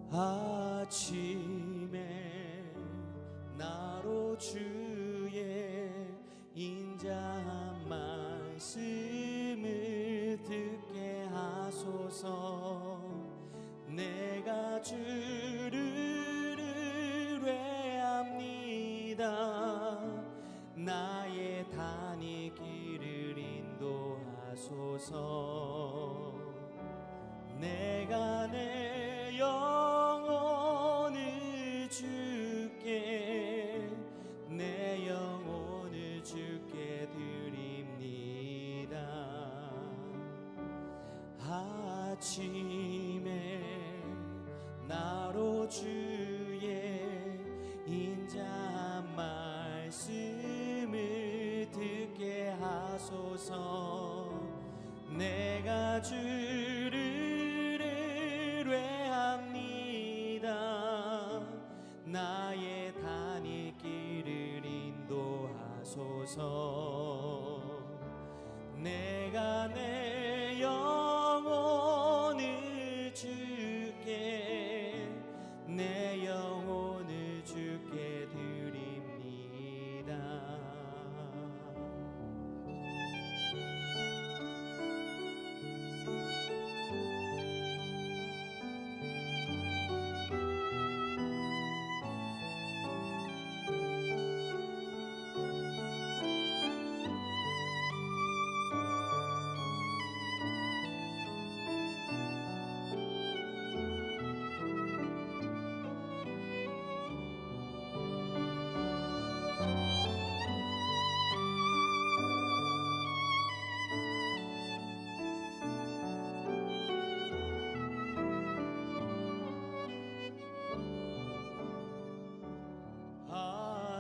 아침에 나로 주의 인자한 말씀을 듣게 하소서. 내가 주를 의뢰합니다. 나의 다닐 길을 인도하소서. 내가 내 영혼을 주께, 내 영혼을 주께 드립니다. 아침에 나로 주의 인자한 말씀을 듣게 하소서. 내가 주를 의뢰합니다. 나의 다닐 길을 인도하소서. 내가 내 영혼을 주께, 내 영혼을 주께 드립니다.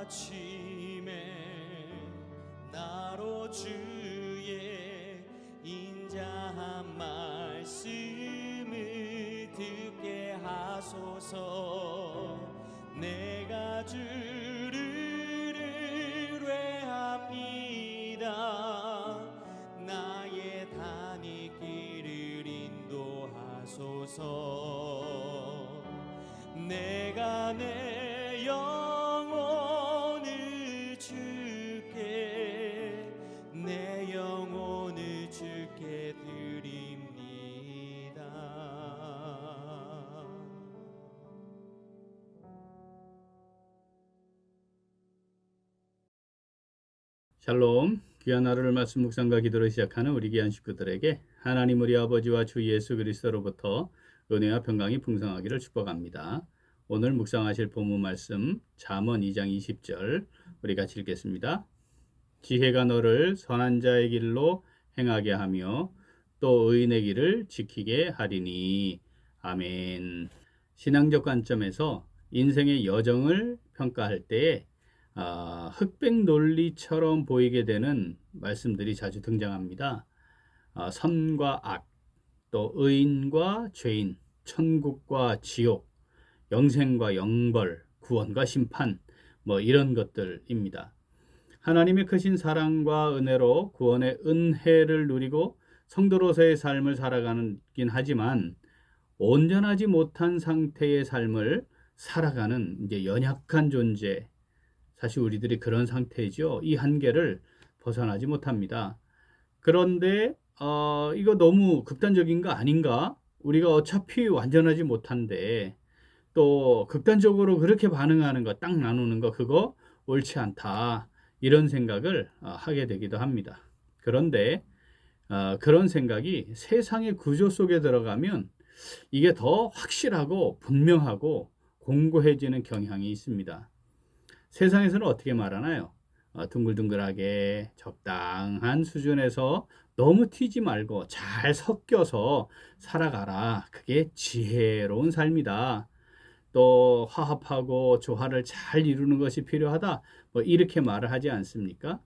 아침에 나로 주의 인자한 말씀을 듣게 하소서. 내가 주를 의뢰합니다. 나의 다닐 길을 인도하소서. 내가 내 영혼을 주께, 내 영혼을 주께 드립니다. 샬롬. 귀한 하루를 말씀 묵상과 기도로 시작하는 우리 귀한 식구들에게 하나님 우리 아버지와 주 예수 그리스도로부터 은혜와 평강이 풍성하기를 축복합니다. 오늘 묵상하실 본문 말씀 잠언 2장 20절 우리 같이 읽겠습니다. 지혜가 너를 선한 자의 길로 행하게 하며 또 의인의 길을 지키게 하리니. 아멘. 신앙적 관점에서 인생의 여정을 평가할 때에 흑백 논리처럼 보이게 되는 말씀들이 자주 등장합니다. 선과 악, 또 의인과 죄인, 천국과 지옥, 영생과 영벌, 구원과 심판, 이런 것들입니다. 하나님의 크신 사랑과 은혜로 구원의 은혜를 누리고 성도로서의 삶을 살아가긴 하지만 온전하지 못한 상태의 삶을 살아가는 이제 연약한 존재, 사실 우리들이 그런 상태죠. 이 한계를 벗어나지 못합니다. 그런데 이거 너무 극단적인 거 아닌가? 우리가 어차피 완전하지 못한데 또 극단적으로 그렇게 반응하는 거, 딱 나누는 거, 그거 옳지 않다. 이런 생각을 하게 되기도 합니다. 그런데 그런 생각이 세상의 구조 속에 들어가면 이게 더 확실하고 분명하고 공고해지는 경향이 있습니다. 세상에서는 어떻게 말하나요? 둥글둥글하게 적당한 수준에서 너무 튀지 말고 잘 섞여서 살아가라. 그게 지혜로운 삶이다. 또 화합하고 조화를 잘 이루는 것이 필요하다. 이렇게 말을 하지 않습니까?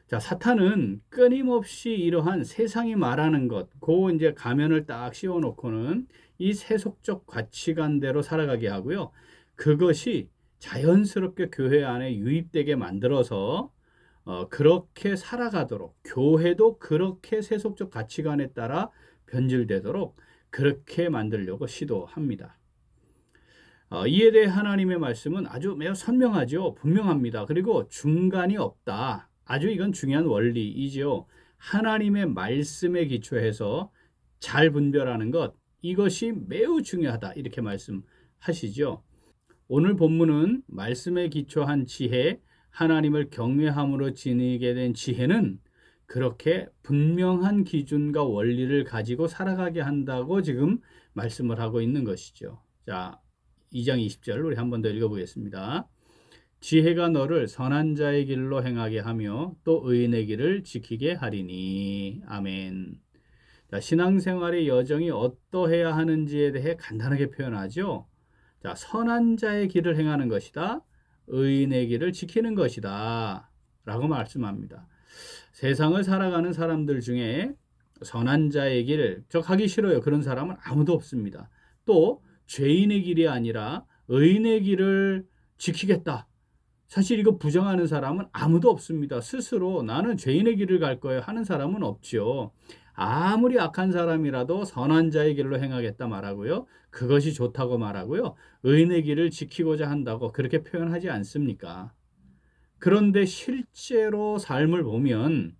자, 사탄은 끊임없이 이러한 세상이 말하는 것, 그 이제 가면을 딱 씌워놓고는 이 세속적 가치관대로 살아가게 하고요. 그것이 자연스럽게 교회 안에 유입되게 만들어서 그렇게 살아가도록, 교회도 그렇게 세속적 가치관에 따라 변질되도록 그렇게 만들려고 시도합니다. 이에 대해 하나님의 말씀은 아주 매우 선명하죠. 분명합니다. 그리고 중간이 없다. 아주 이건 중요한 원리이죠. 하나님의 말씀에 기초해서 잘 분별하는 것, 이것이 매우 중요하다. 이렇게 말씀하시죠. 오늘 본문은 말씀에 기초한 지혜, 하나님을 경외함으로 지니게 된 지혜는 그렇게 분명한 기준과 원리를 가지고 살아가게 한다고 지금 말씀을 하고 있는 것이죠. 자, 2장 20절 우리 한 번 더 읽어보겠습니다. 지혜가 너를 선한 자의 길로 행하게 하며 또 의인의 길을 지키게 하리니. 아멘. 자, 신앙생활의 여정이 어떠해야 하는지에 대해 간단하게 표현하죠. 자, 선한 자의 길을 행하는 것이다. 의인의 길을 지키는 것이다. 라고 말씀합니다. 세상을 살아가는 사람들 중에 선한 자의 길, 저 가기 싫어요. 그런 사람은 아무도 없습니다. 또 죄인의 길이 아니라 의인의 길을 지키겠다. 사실 이거 부정하는 사람은 아무도 없습니다. 스스로 나는 죄인의 길을 갈 거예요 하는 사람은 없죠. 아무리 악한 사람이라도 선한 자의 길로 행하겠다 말하고요. 그것이 좋다고 말하고요. 의인의 길을 지키고자 한다고 그렇게 표현하지 않습니까? 그런데 실제로 삶을 보면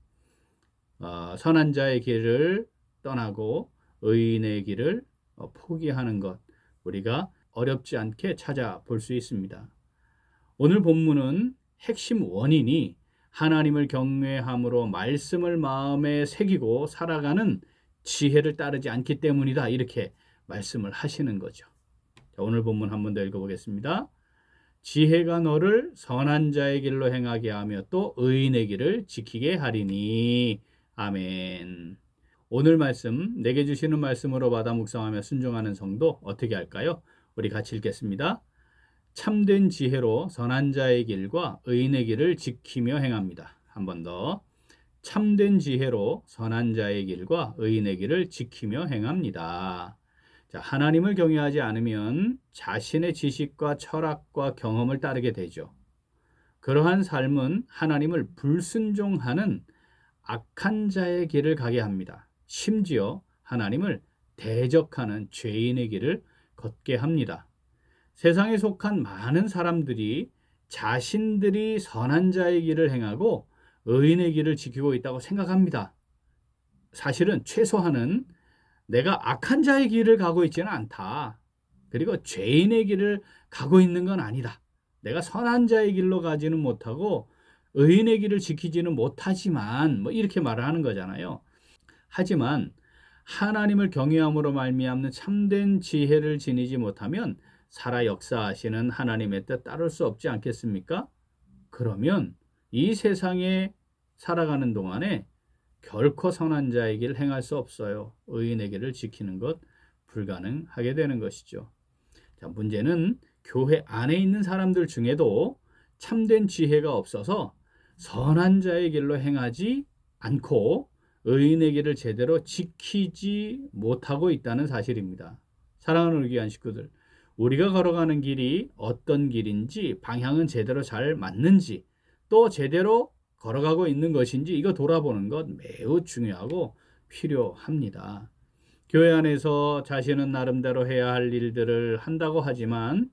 선한 자의 길을 떠나고 의인의 길을 포기하는 것, 우리가 어렵지 않게 찾아볼 수 있습니다. 오늘 본문은 핵심 원인이 하나님을 경외함으로 말씀을 마음에 새기고 살아가는 지혜를 따르지 않기 때문이다. 이렇게 말씀을 하시는 거죠. 자, 오늘 본문 한 번 더 읽어보겠습니다. 지혜가 너를 선한 자의 길로 행하게 하며 또 의인의 길을 지키게 하리니. 아멘. 오늘 말씀, 내게 주시는 말씀으로 받아 묵상하며 순종하는 성도 어떻게 할까요? 우리 같이 읽겠습니다. 참된 지혜로 선한 자의 길과 의인의 길을 지키며 행합니다. 한 번 더. 참된 지혜로 선한 자의 길과 의인의 길을 지키며 행합니다. 자, 하나님을 경외하지 않으면 자신의 지식과 철학과 경험을 따르게 되죠. 그러한 삶은 하나님을 불순종하는 악한 자의 길을 가게 합니다. 심지어 하나님을 대적하는 죄인의 길을 걷게 합니다. 세상에 속한 많은 사람들이 자신들이 선한 자의 길을 행하고 의인의 길을 지키고 있다고 생각합니다. 사실은 최소한은 내가 악한 자의 길을 가고 있지는 않다. 그리고 죄인의 길을 가고 있는 건 아니다. 내가 선한 자의 길로 가지는 못하고 의인의 길을 지키지는 못하지만 이렇게 말을 하는 거잖아요. 하지만 하나님을 경외함으로 말미암는 참된 지혜를 지니지 못하면 살아 역사하시는 하나님의 뜻 따를 수 없지 않겠습니까? 그러면 이 세상에 살아가는 동안에 결코 선한 자의 길을 행할 수 없어요. 의인의 길을 지키는 것 불가능하게 되는 것이죠. 자, 문제는 교회 안에 있는 사람들 중에도 참된 지혜가 없어서 선한 자의 길로 행하지 않고 의인의 길을 제대로 지키지 못하고 있다는 사실입니다. 사랑하는 우리 귀한 식구들, 우리가 걸어가는 길이 어떤 길인지, 방향은 제대로 잘 맞는지, 또 제대로 걸어가고 있는 것인지 이거 돌아보는 것 매우 중요하고 필요합니다. 교회 안에서 자신은 나름대로 해야 할 일들을 한다고 하지만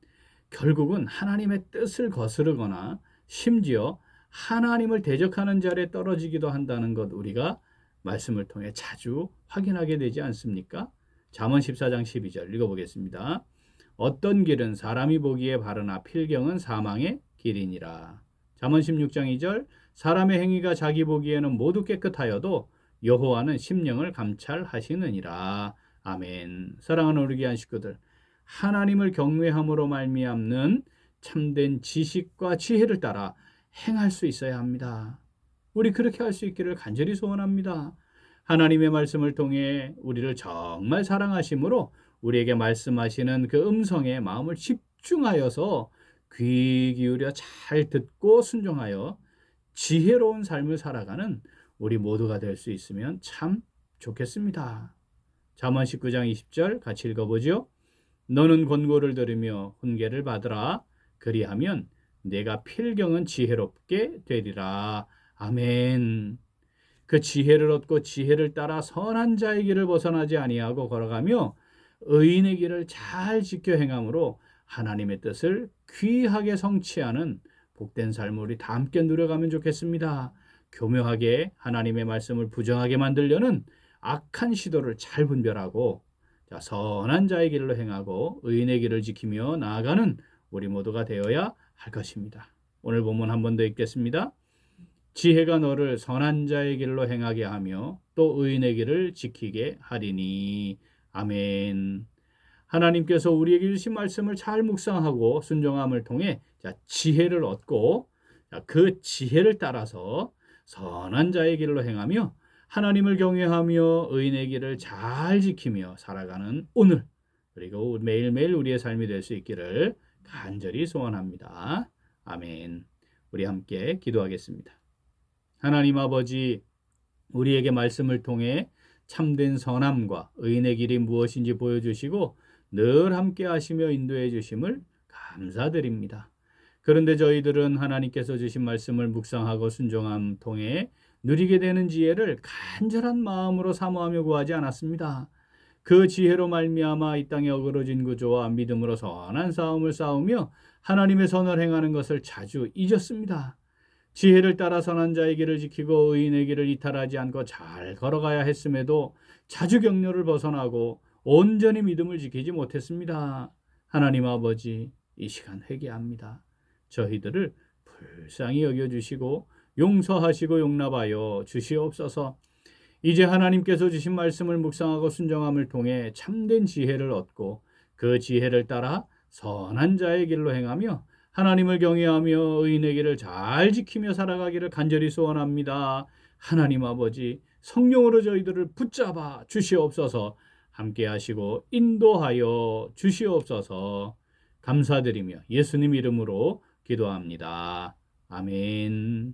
결국은 하나님의 뜻을 거스르거나 심지어 하나님을 대적하는 자리에 떨어지기도 한다는 것 우리가 말씀을 통해 자주 확인하게 되지 않습니까? 잠언 14장 12절 읽어보겠습니다. 어떤 길은 사람이 보기에 바르나 필경은 사망의 길이니라. 잠언 16장 2절 사람의 행위가 자기 보기에는 모두 깨끗하여도 여호와는 심령을 감찰하시느니라. 아멘. 사랑하는 우리 귀한 식구들, 하나님을 경외함으로 말미암는 참된 지식과 지혜를 따라 행할 수 있어야 합니다. 우리 그렇게 할 수 있기를 간절히 소원합니다. 하나님의 말씀을 통해 우리를 정말 사랑하심으로 우리에게 말씀하시는 그 음성에 마음을 집중하여서 귀 기울여 잘 듣고 순종하여 지혜로운 삶을 살아가는 우리 모두가 될 수 있으면 참 좋겠습니다. 잠언 19장 20절 같이 읽어보죠. 너는 권고를 들으며 훈계를 받으라. 그리하면 내가 필경은 지혜롭게 되리라. 아멘. 그 지혜를 얻고 지혜를 따라 선한 자의 길을 벗어나지 아니하고 걸어가며 의인의 길을 잘 지켜 행함으로 하나님의 뜻을 귀하게 성취하는 복된 삶을 우리 다 함께 누려가면 좋겠습니다. 교묘하게 하나님의 말씀을 부정하게 만들려는 악한 시도를 잘 분별하고 선한 자의 길로 행하고 의인의 길을 지키며 나아가는 우리 모두가 되어야 할 것입니다. 오늘 본문 한 번 더 읽겠습니다. 지혜가 너를 선한 자의 길로 행하게 하며 또 의인의 길을 지키게 하리니. 아멘. 하나님께서 우리에게 주신 말씀을 잘 묵상하고 순종함을 통해 지혜를 얻고 그 지혜를 따라서 선한 자의 길로 행하며 하나님을 경외하며 의인의 길을 잘 지키며 살아가는 오늘, 그리고 매일매일 우리의 삶이 될 수 있기를 간절히 소원합니다. 아멘. 우리 함께 기도하겠습니다. 하나님 아버지, 우리에게 말씀을 통해 참된 선함과 의인의 길이 무엇인지 보여주시고 늘 함께 하시며 인도해 주심을 감사드립니다. 그런데 저희들은 하나님께서 주신 말씀을 묵상하고 순종함 통해 누리게 되는 지혜를 간절한 마음으로 사모하며 구하지 않았습니다. 그 지혜로 말미암아 이 땅에 어그러진 구조와 믿음으로 선한 싸움을 싸우며 하나님의 선을 행하는 것을 자주 잊었습니다. 지혜를 따라 선한 자의 길을 지키고 의인의 길을 이탈하지 않고 잘 걸어가야 했음에도 자주 경로를 벗어나고 온전히 믿음을 지키지 못했습니다. 하나님 아버지, 이 시간 회개합니다. 저희들을 불쌍히 여겨주시고 용서하시고 용납하여 주시옵소서. 이제 하나님께서 주신 말씀을 묵상하고 순종함을 통해 참된 지혜를 얻고 그 지혜를 따라 선한 자의 길로 행하며 하나님을 경외하며 의인의 길을 잘 지키며 살아가기를 간절히 소원합니다. 하나님 아버지, 성령으로 저희들을 붙잡아 주시옵소서. 함께 하시고 인도하여 주시옵소서. 감사드리며 예수님 이름으로 기도합니다. 아멘.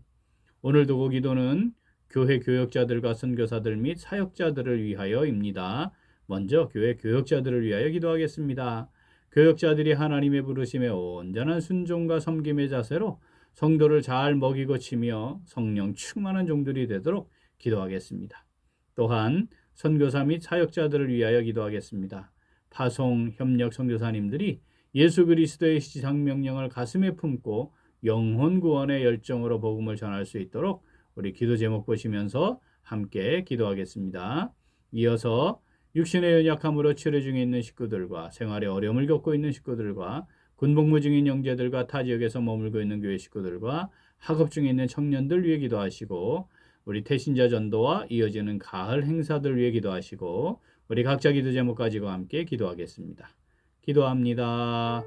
오늘 도구 기도는 교회 교역자들과 선교사들 및 사역자들을 위하여입니다. 먼저 교회 교역자들을 위하여 기도하겠습니다. 교역자들이 하나님의 부르심에 온전한 순종과 섬김의 자세로 성도를 잘 먹이고 치며 성령 충만한 종들이 되도록 기도하겠습니다. 또한 선교사 및 사역자들을 위하여 기도하겠습니다. 파송, 협력 선교사님들이 예수 그리스도의 시상명령을 가슴에 품고 영혼 구원의 열정으로 복음을 전할 수 있도록 우리 기도 제목 보시면서 함께 기도하겠습니다. 이어서 육신의 연약함으로 치료 중에 있는 식구들과 생활에 어려움을 겪고 있는 식구들과 군복무 중인 형제들과 타 지역에서 머물고 있는 교회 식구들과 학업 중에 있는 청년들 위해 기도하시고 우리 태신자 전도와 이어지는 가을 행사들 위해 기도하시고 우리 각자 기도 제목 가지고 함께 기도하겠습니다. 기도합니다.